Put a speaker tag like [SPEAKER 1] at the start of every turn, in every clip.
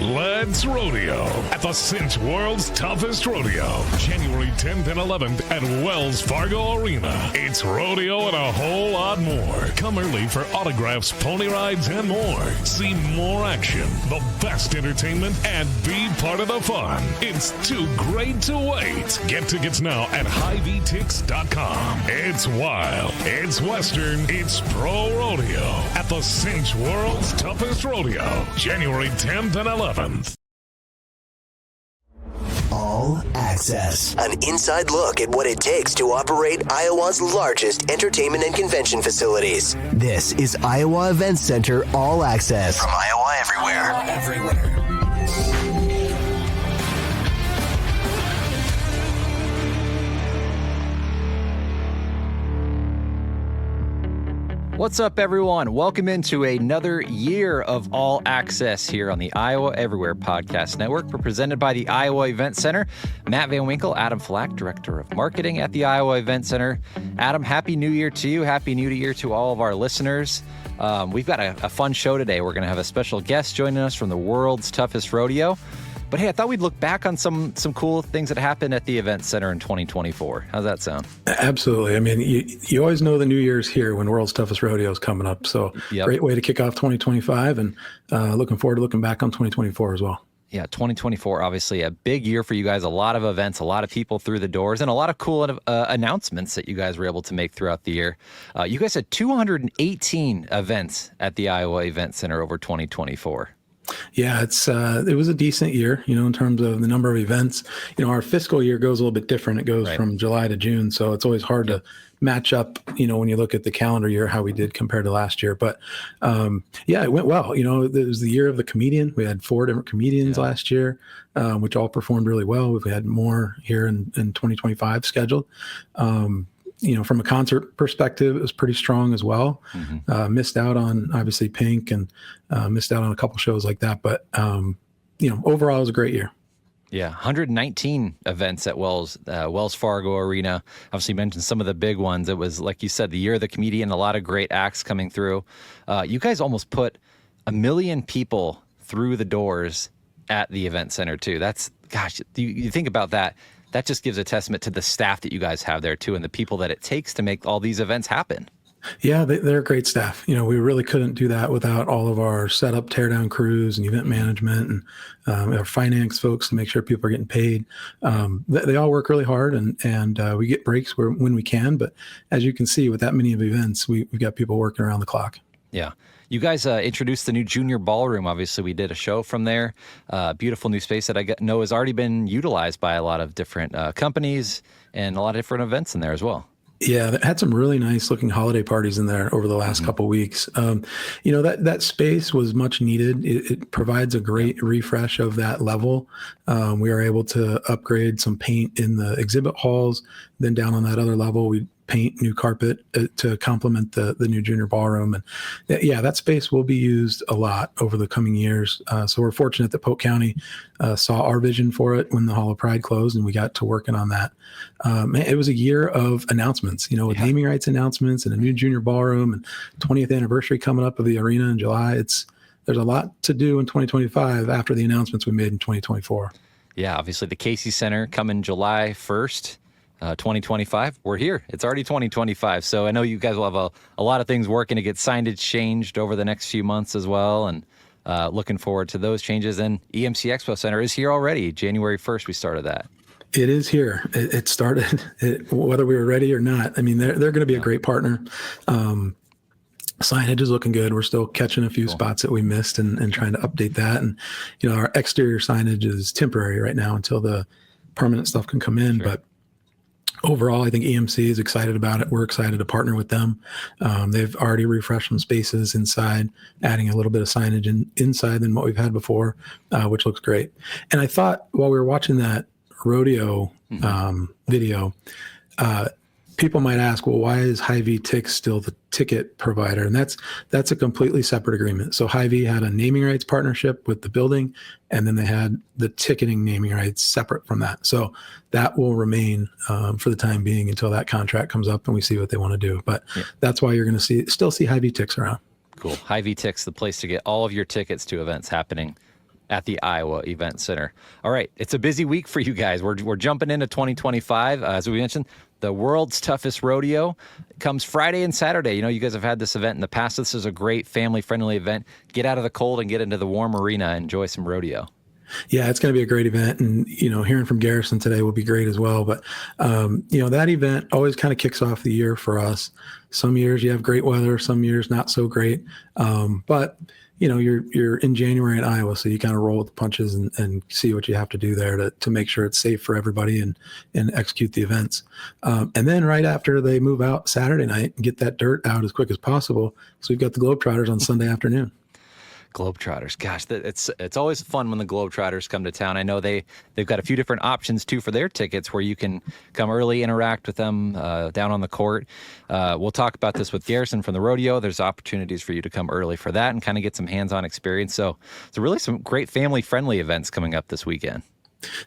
[SPEAKER 1] Let's rodeo at the Cinch World's Toughest Rodeo, January 10th and 11th at Wells Fargo Arena. It's rodeo and a whole lot more. Come early for autographs, pony rides, and more. See more action, the best entertainment, and be part of the fun. It's too great to wait. Get tickets now at HiVTix.com. It's wild, it's western, it's pro rodeo at the Cinch World's Toughest Rodeo, January 10th and 11th.
[SPEAKER 2] All Access. An inside look at what it takes to operate Iowa's largest entertainment and convention facilities. This is Iowa Events Center All Access. From Iowa Everywhere.
[SPEAKER 3] What's up, everyone? Welcome into another year of All Access here on the Iowa Everywhere Podcast Network. We're presented by the Iowa Event Center. Matt Van Winkle, Adam Flack, Director of Marketing at the Iowa Event Center. Adam, Happy New Year to you. Happy New Year to all of our listeners. We've got a fun show today. We're going to have a special guest joining us from the world's toughest rodeo. But hey, I thought we'd look back on some cool things that happened at the Event Center in 2024. How's that sound?
[SPEAKER 4] Absolutely. I mean, you always know the New Year's here when World's Toughest Rodeo is coming up. So Great way to kick off 2025 and looking forward to looking back on 2024 as well.
[SPEAKER 3] Yeah, 2024, obviously a big year for you guys. A lot of events, a lot of people through the doors, and a lot of cool announcements that you guys were able to make throughout the year. You guys had 218 events at the Iowa Event Center over 2024.
[SPEAKER 4] Yeah, it was a decent year, in terms of the number of events. Our fiscal year goes a little bit different. It goes from July to June, so it's always hard to match up, when you look at the calendar year, how we did compared to last year. But it went well. It was the year of the comedian. We had 4 different comedians last year, which all performed really well. We've had more here in 2025 scheduled. From a concert perspective, it was pretty strong as well. Mm-hmm. Missed out on obviously Pink and missed out on a couple shows like that. But, overall it was a great year.
[SPEAKER 3] Yeah, 119 events at Wells Fargo Arena. Obviously, you mentioned some of the big ones. It was, like you said, the year of the comedian, a lot of great acts coming through. You guys almost put 1 million people through the doors at the event center, too. You think about that. That just gives a testament to the staff that you guys have there, too, and the people that it takes to make all these events happen.
[SPEAKER 4] Yeah, they're great staff. We really couldn't do that without all of our setup, teardown crews and event management and our finance folks to make sure people are getting paid. They all work really hard and we get breaks when we can. But as you can see, with that many of events, we've got people working around the clock. Yeah.
[SPEAKER 3] You guys introduced the new junior ballroom. Obviously, we did a show from there. Beautiful new space that I know has already been utilized by a lot of different companies and a lot of different events in there as well.
[SPEAKER 4] Yeah, they had some really nice looking holiday parties in there over the last couple of weeks. That space was much needed. It provides a great refresh of that level. We were able to upgrade some paint in the exhibit halls. Then down on that other level, we paint new carpet to complement the new junior ballroom. And that space will be used a lot over the coming years. So we're fortunate that Polk County saw our vision for it when the Hall of Pride closed, and we got to working on that. It was a year of announcements, with naming rights announcements and a new junior ballroom and 20th anniversary coming up of the arena in July. There's a lot to do in 2025 after the announcements we made in 2024.
[SPEAKER 3] Yeah, obviously the Casey Center coming July 1st. 2025, we're here. It's already 2025. So I know you guys will have a lot of things working to get signage changed over the next few months as well. And looking forward to those changes. And EMC Expo Center is here already. January 1st, we started that.
[SPEAKER 4] It is here. It started, whether we were ready or not. I mean, they're going to be a great partner. Signage is looking good. We're still catching a few spots that we missed and trying to update that. And, our exterior signage is temporary right now until the permanent stuff can come in. Sure. But overall, I think EMC is excited about it. We're excited to partner with them. They've already refreshed some spaces inside, adding a little bit of signage inside than what we've had before, which looks great. And I thought while we were watching that rodeo video, people might ask, well, why is HiVTix still the ticket provider? And that's a completely separate agreement. So Hy-Vee had a naming rights partnership with the building, and then they had the ticketing naming rights separate from that. So that will remain for the time being until that contract comes up and we see what they want to do. But that's why you're going to still see HiVTix around.
[SPEAKER 3] Cool. HiVTix, the place to get all of your tickets to events happening at the Iowa Event Center. All right, it's a busy week for you guys. We're jumping into 2025. As we mentioned, the world's toughest rodeo comes Friday and Saturday. You know, you guys have had this event in the past. This is a great family-friendly event. Get out of the cold and get into the warm arena and enjoy some rodeo.
[SPEAKER 4] Yeah, it's going to be a great event. And, hearing from Garrison today will be great as well. But, that event always kind of kicks off the year for us. Some years you have great weather, some years not so great. But you're in January in Iowa, so you kind of roll with the punches and see what you have to do there to make sure it's safe for everybody and execute the events. And then right after they move out Saturday night and get that dirt out as quick as possible. So we've got the Globetrotters on Sunday afternoon.
[SPEAKER 3] Globetrotters, gosh, it's always fun when the Globetrotters come to town. I know they've got a few different options too for their tickets, where you can come early, interact with them down on the court. We'll talk about this with Garrison from the rodeo. There's opportunities for you to come early for that and kind of get some hands-on experience. So really some great family-friendly events coming up this weekend.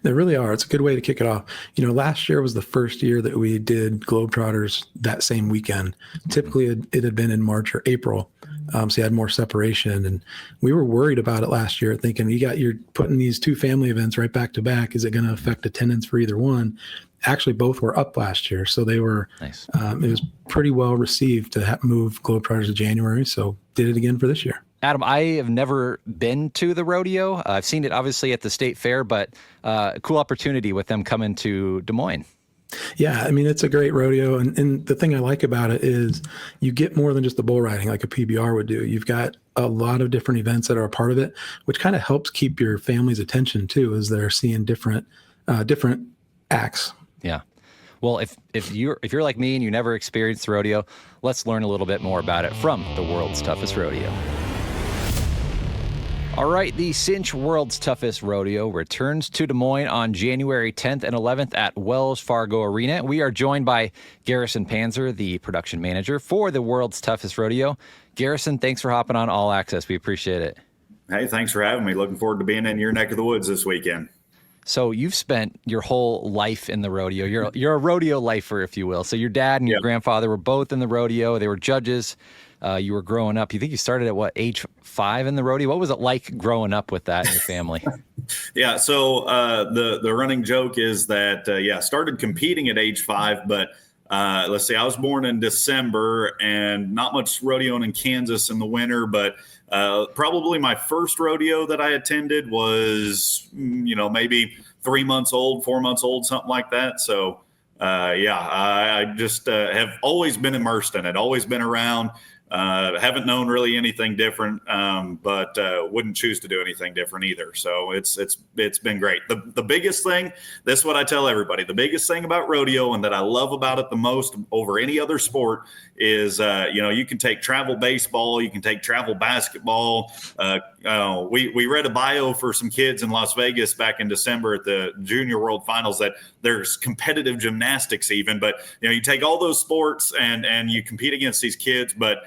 [SPEAKER 4] There really are. It's a good way to kick it off. Last year was the first year that we did Globetrotters that same weekend. Typically, it had been in March or April, so you had more separation. And we were worried about it last year, thinking you're putting these two family events right back to back. Is it going to affect attendance for either one? Actually, both were up last year, so they were. Nice. It was pretty well received to move Globetrotters to January. So did it again for this year.
[SPEAKER 3] Adam, I have never been to the rodeo. I've seen it obviously at the state fair, but a cool opportunity with them coming to Des Moines.
[SPEAKER 4] Yeah, I mean, it's a great rodeo. And the thing I like about it is you get more than just the bull riding like a PBR would do. You've got a lot of different events that are a part of it, which kind of helps keep your family's attention too, as they're seeing different acts. Yeah.
[SPEAKER 3] Well, if you're like me and you never experienced the rodeo, let's learn a little bit more about it from the world's toughest rodeo. All right, the Cinch World's Toughest Rodeo returns to Des Moines on January 10th and 11th at Wells Fargo Arena. We are joined by Garrison Panzer, the production manager for the World's Toughest Rodeo. Garrison, thanks for hopping on All Access. We appreciate it.
[SPEAKER 5] Hey, thanks for having me. Looking forward to being in your neck of the woods this weekend.
[SPEAKER 3] So you've spent your whole life in the rodeo. You're a rodeo lifer, if you will. So your dad and your grandfather were both in the rodeo. They were judges. You were growing up. You think you started at age 5 in the rodeo? What was it like growing up with that in your family?
[SPEAKER 5] Yeah. So the running joke is that, started competing at age 5, but let's see, I was born in December and not much rodeoing in Kansas in the winter, but probably my first rodeo that I attended was, maybe 3 months old, 4 months old, something like that. So, I just have always been immersed in it, always been around. Haven't known really anything different, but wouldn't choose to do anything different either. So it's been great. The biggest thing, this is what I tell everybody, the biggest thing about rodeo and that I love about it the most over any other sport is, you can take travel baseball, you can take travel basketball. We read a bio for some kids in Las Vegas back in December at the Junior World Finals that there's competitive gymnastics even, but you take all those sports and you compete against these kids, but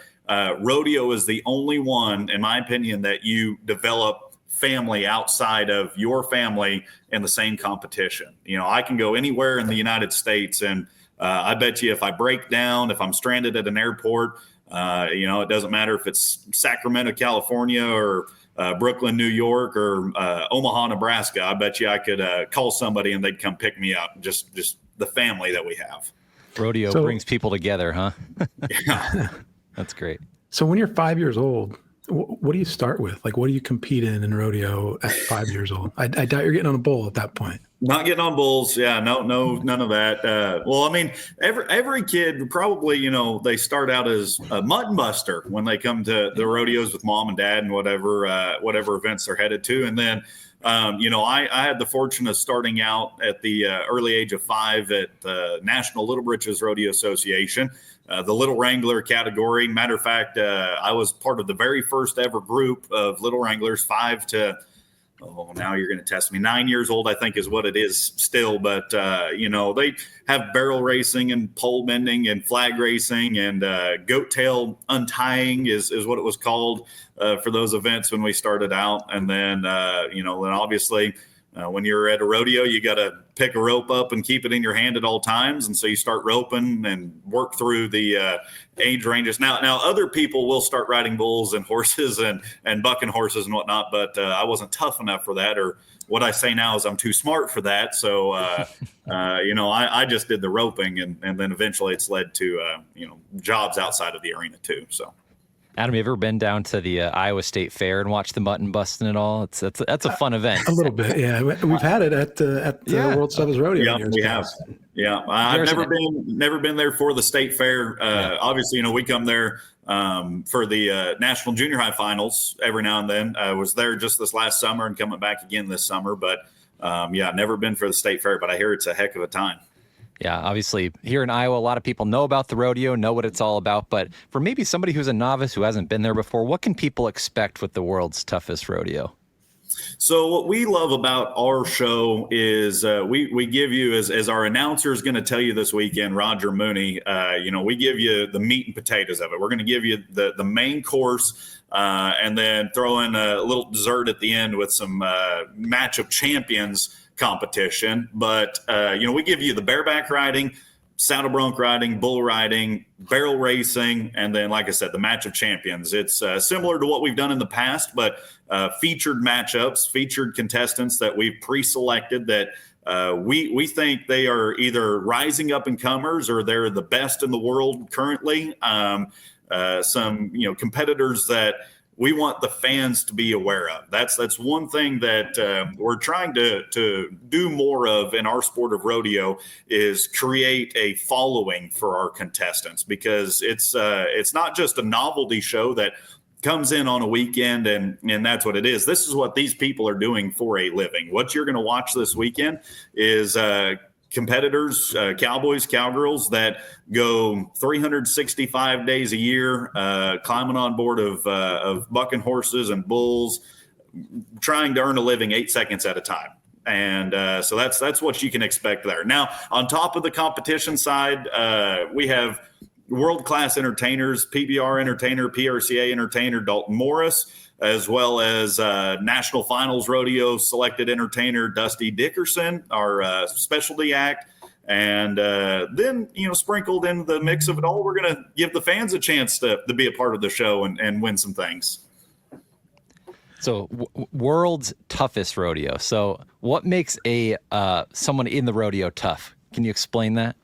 [SPEAKER 5] rodeo is the only one, in my opinion, that you develop family outside of your family in the same competition. I can go anywhere in the United States and I bet you if I break down, if I'm stranded at an airport, it doesn't matter if it's Sacramento, California or Brooklyn, New York or Omaha, Nebraska. I bet you I could call somebody and they'd come pick me up. Just the family that we have.
[SPEAKER 3] Rodeo brings people together, huh? Yeah. That's great.
[SPEAKER 4] So when you're 5 years old, what do you start with? Like, what do you compete in rodeo at 5 years old? I doubt you're getting on a bull at that point.
[SPEAKER 5] Not getting on bulls. Yeah, no, none of that. Well, I mean, every kid probably, they start out as a mutton buster when they come to the rodeos with mom and dad and whatever events they're headed to. And then, I had the fortune of starting out at the early age of 5 at the National Little Britches Rodeo Association, the Little Wrangler category. Matter of fact, I was part of the very first ever group of Little Wranglers, 5 to now you're going to test me. 9 years old, I think, is what it is still. But, they have barrel racing and pole bending and flag racing and goat tail untying is what it was called for those events when we started out. And then, then obviously When you're at a rodeo, you got to pick a rope up and keep it in your hand at all times. And so you start roping and work through the age ranges. Now other people will start riding bulls and horses and bucking horses and whatnot, but I wasn't tough enough for that, or what I say now is I'm too smart for that. So, I just did the roping, and then eventually it's led to, jobs outside of the arena too. So.
[SPEAKER 3] Adam, you ever been down to the Iowa State Fair and watched the mutton busting and all? That's a fun event.
[SPEAKER 4] A little bit, yeah. We've had it at World's Toughest Rodeo.
[SPEAKER 5] Yeah, we have. Yeah, I've never been there for the state fair. Obviously, we come there for the National Junior High Finals every now and then. I was there just this last summer and coming back again this summer. But never been for the state fair. But I hear it's a heck of a time.
[SPEAKER 3] Yeah, obviously here in Iowa, a lot of people know about the rodeo, know what it's all about. But for maybe somebody who's a novice who hasn't been there before, what can people expect with the World's Toughest Rodeo?
[SPEAKER 5] So what we love about our show is we give you, as our announcer is going to tell you this weekend, Roger Mooney, we give you the meat and potatoes of it. We're going to give you the main course and then throw in a little dessert at the end with some match of champions competition. But, we give you the bareback riding, saddle bronc riding, bull riding, barrel racing, and then, like I said, the match of champions. It's similar to what we've done in the past, but featured matchups, featured contestants that we've pre-selected that we think they are either rising up and comers or they're the best in the world currently. Some competitors that we want the fans to be aware of. That's one thing that we're trying to do more of in our sport of rodeo is create a following for our contestants, because it's not just a novelty show that comes in on a weekend and that's what it is. This is what these people are doing for a living. What you're going to watch this weekend is competitors, cowboys, cowgirls that go 365 days a year, climbing on board of bucking horses and bulls, trying to earn a living 8 seconds at a time. And so that's what you can expect there. Now, on top of the competition side, we have world-class entertainers, PBR entertainer, PRCA entertainer Dalton Morris, as well as National Finals Rodeo selected entertainer Dusty Dickerson, our specialty act. And then, sprinkled into the mix of it all, we're going to give the fans a chance to be a part of the show and win some things.
[SPEAKER 3] So World's Toughest Rodeo. So what makes someone in the rodeo tough? Can you explain that?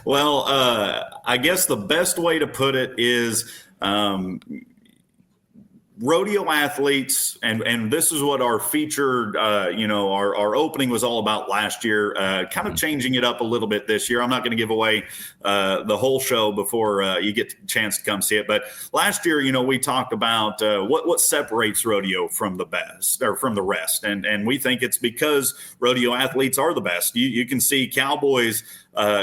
[SPEAKER 5] Well, I guess the best way to put it is rodeo athletes, and this is what our featured, our opening was all about last year, kind of changing it up a little bit this year. I'm not going to give away the whole show before you get a chance to come see it. But last year, we talked about what separates rodeo from the best or from the rest. And we think it's because rodeo athletes are the best. You can see cowboys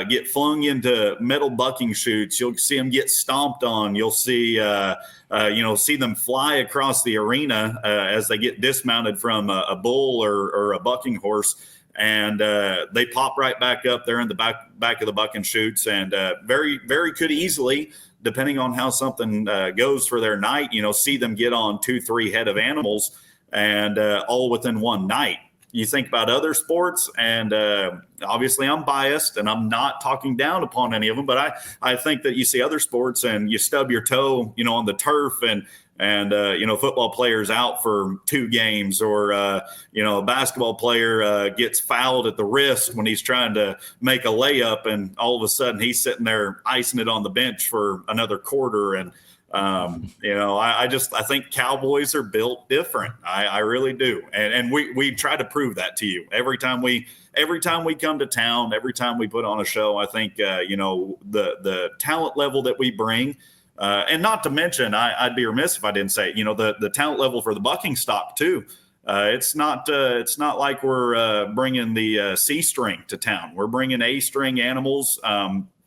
[SPEAKER 5] get flung into metal bucking chutes. You'll see them get stomped on. You'll see them fly across the arena as they get dismounted from a bull or a bucking horse, and they pop right back up there in the back of the bucking chutes, and very, very could easily, depending on how something goes for their night, see them get on 2-3 head of animals, and all within one night. You think about other sports, and obviously I'm biased and I'm not talking down upon any of them, but I think that you see other sports and you stub your toe, on the turf and football players out for 2 games, or, a basketball player gets fouled at the wrist when he's trying to make a layup, and all of a sudden he's sitting there icing it on the bench for another quarter. And, I think cowboys are built different. I really do. And we try to prove that to you every time we come to town, every time we put on a show. I think, the talent level that we bring, and not to mention, I'd be remiss if I didn't say, the talent level for the bucking stock too. It's not like we're bringing the C string to town. We're bringing A string animals,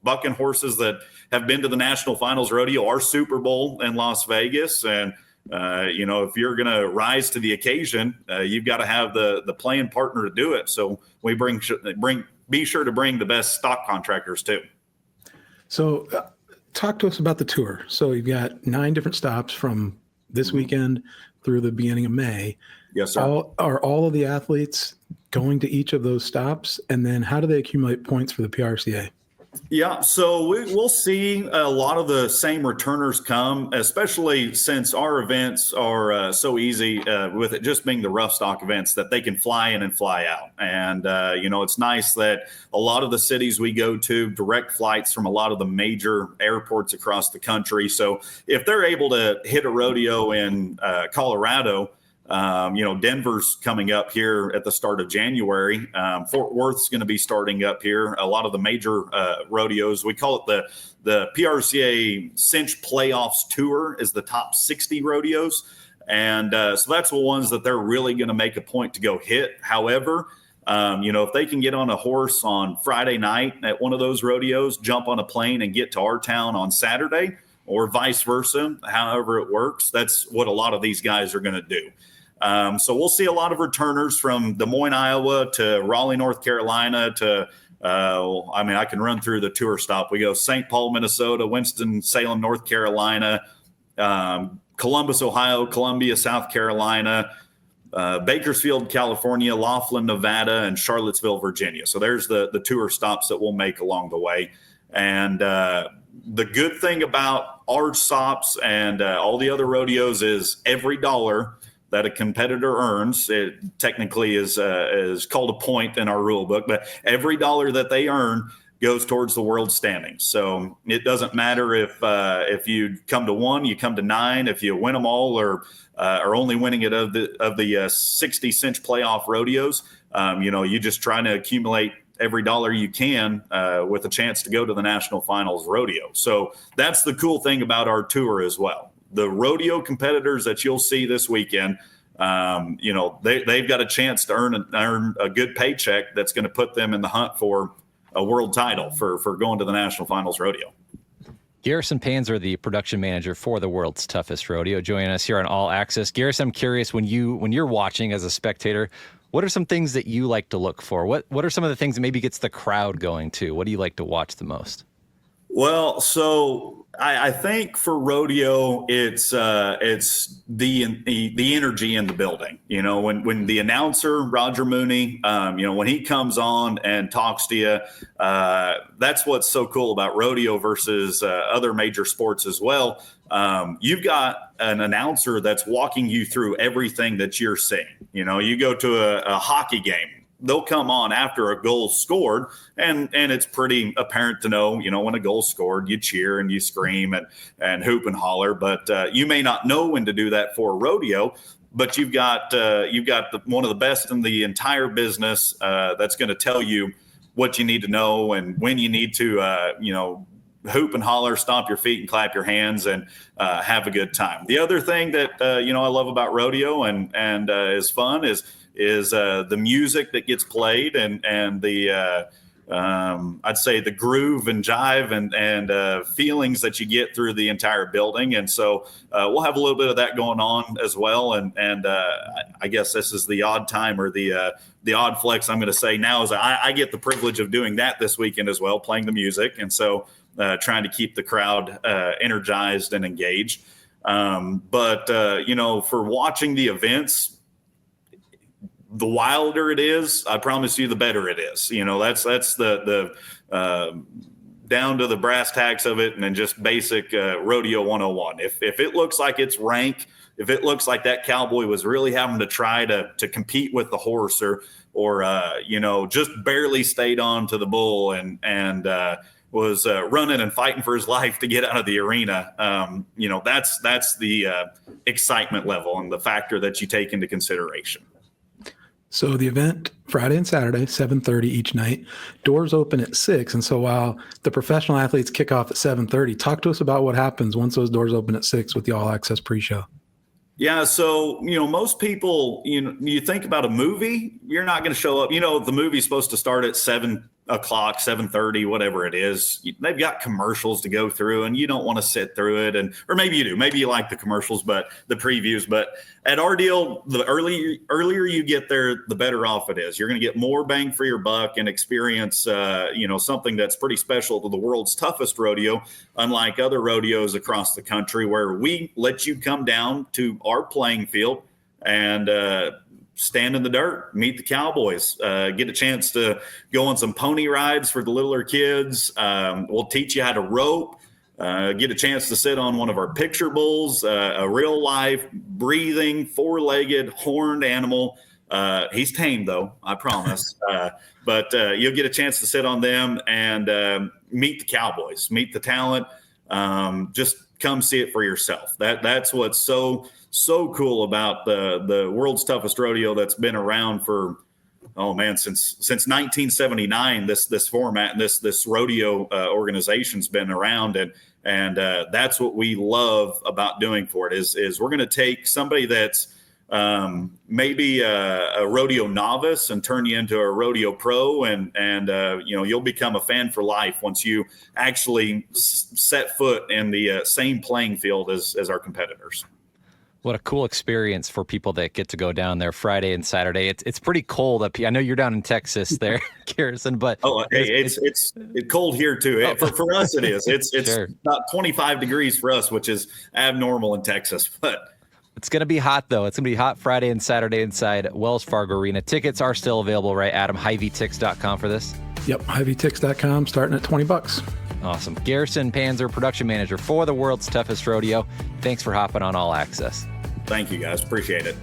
[SPEAKER 5] bucking horses that have been to the National Finals Rodeo, our Super Bowl in Las Vegas. And, if you're going to rise to the occasion, you've got to have the playing partner to do it. So we be sure to bring the best stock contractors too.
[SPEAKER 4] So talk to us about the tour. So you've got 9 different stops from this weekend through the beginning of May.
[SPEAKER 5] Yes, sir.
[SPEAKER 4] Are all of the athletes going to each of those stops? And then how do they accumulate points for the PRCA?
[SPEAKER 5] Yeah, so we'll see a lot of the same returners come, especially since our events are so easy with it just being the rough stock events that they can fly in and fly out. And, it's nice that a lot of the cities we go to, direct flights from a lot of the major airports across the country. So if they're able to hit a rodeo in Colorado, Denver's coming up here at the start of January. Fort Worth's going to be starting up here. A lot of the major rodeos, we call it the PRCA Cinch Playoffs Tour, is the top 60 rodeos. And so that's the ones that they're really going to make a point to go hit. However, if they can get on a horse on Friday night at one of those rodeos, jump on a plane and get to our town on Saturday, or vice versa, however it works, that's what a lot of these guys are going to do. So we'll see a lot of returners from Des Moines, Iowa to Raleigh, North Carolina to, I can run through the tour stop. We go St. Paul, Minnesota, Winston-Salem, North Carolina, Columbus, Ohio, Columbia, South Carolina, Bakersfield, California, Laughlin, Nevada, and Charlottesville, Virginia. So there's the tour stops that we'll make along the way. And the good thing about our stops and all the other rodeos is every dollar that a competitor earns, it technically is called a point in our rule book, but every dollar that they earn goes towards the world standings. So it doesn't matter if you come to 1, you come to 9, if you win them all, or are only winning it of the 60 Cinch playoff rodeos. You just trying to accumulate every dollar you can with a chance to go to the national finals rodeo. So that's the cool thing about our tour as well. The rodeo competitors that you'll see this weekend, they've got a chance to earn a good paycheck that's going to put them in the hunt for a world title for going to the national finals rodeo.
[SPEAKER 3] Garrison Panzer, the production manager for the World's Toughest Rodeo, joining us here on All Access. Garrison, I'm curious, when you're watching as a spectator, what are some things that you like to look for? What are some of the things that maybe gets the crowd going too? What do you like to watch the most?
[SPEAKER 5] Well, so I think for rodeo, it's the energy in the building. When the announcer Roger Mooney, when he comes on and talks to you, that's what's so cool about rodeo versus other major sports as well. You've got an announcer that's walking you through everything that you're seeing. You go to a hockey game. They'll come on after a goal scored, and it's pretty apparent to know, when a goal scored, you cheer and you scream and hoop and holler. But you may not know when to do that for a rodeo. But you've got one of the best in the entire business that's going to tell you what you need to know and when you need to, hoop and holler, stomp your feet and clap your hands and have a good time. The other thing that I love about rodeo and is fun is the music that gets played and the I'd say the groove and jive and feelings that you get through the entire building. And so we'll have a little bit of that going on as well. And I guess this is the odd time or the odd flex I'm going to say now is I get the privilege of doing that this weekend as well, playing the music. And so trying to keep the crowd energized and engaged. But for watching the events, the wilder it is, I promise you, the better it is. That's the down to the brass tacks of it, and then just basic rodeo 101. If it looks like it's rank, if it looks like that cowboy was really having to try to compete with the horse, or just barely stayed on to the bull and was running and fighting for his life to get out of the arena, that's the excitement level and the factor that you take into consideration.
[SPEAKER 4] So the event, Friday and Saturday, 7:30 each night. Doors open at 6. And so while the professional athletes kick off at 7:30, talk to us about what happens once those doors open at 6 with the All Access pre-show.
[SPEAKER 5] Yeah, so, most people, you think about a movie, you're not going to show up. The movie's supposed to start at 7 o'clock, 7:30, whatever it is. They've got commercials to go through, and you don't want to sit through it. Or maybe you do. Maybe you like the commercials, but the previews. But at our deal, the earlier you get there, the better off it is. You're going to get more bang for your buck and experience, something that's pretty special to the World's Toughest Rodeo, unlike other rodeos across the country where we let you come down to our playing field and stand in the dirt, meet the cowboys, get a chance to go on some pony rides for the littler kids. We'll teach you how to rope, get a chance to sit on one of our picture bulls, a real life breathing 4-legged horned animal. He's tame though, I promise. But you'll get a chance to sit on them and meet the cowboys, meet the talent. Just come see it for yourself. That's what's so cool about the world's toughest rodeo that's been around for, since 1979. This format and this rodeo organization's been around, and that's what we love about doing for it is we're going to take somebody that's maybe a rodeo novice and turn you into a rodeo pro, and you'll become a fan for life once you actually set foot in the same playing field as our competitors.
[SPEAKER 3] What a cool experience for people that get to go down there Friday and Saturday. It's pretty cold up here. I know you're down in Texas there, Garrison, but
[SPEAKER 5] it's cold here too. For us, it is. It's
[SPEAKER 3] sure.
[SPEAKER 5] About 25 degrees for us, which is abnormal in Texas, but.
[SPEAKER 3] It's going to be hot, though. It's going to be hot Friday and Saturday inside Wells Fargo Arena. Tickets are still available, right, Adam? HiVTix.com for this?
[SPEAKER 4] Yep, HiVTix.com, starting at $20.
[SPEAKER 3] Awesome. Garrison Panzer, production manager for the world's toughest rodeo. Thanks for hopping on All Access.
[SPEAKER 5] Thank you, guys. Appreciate it.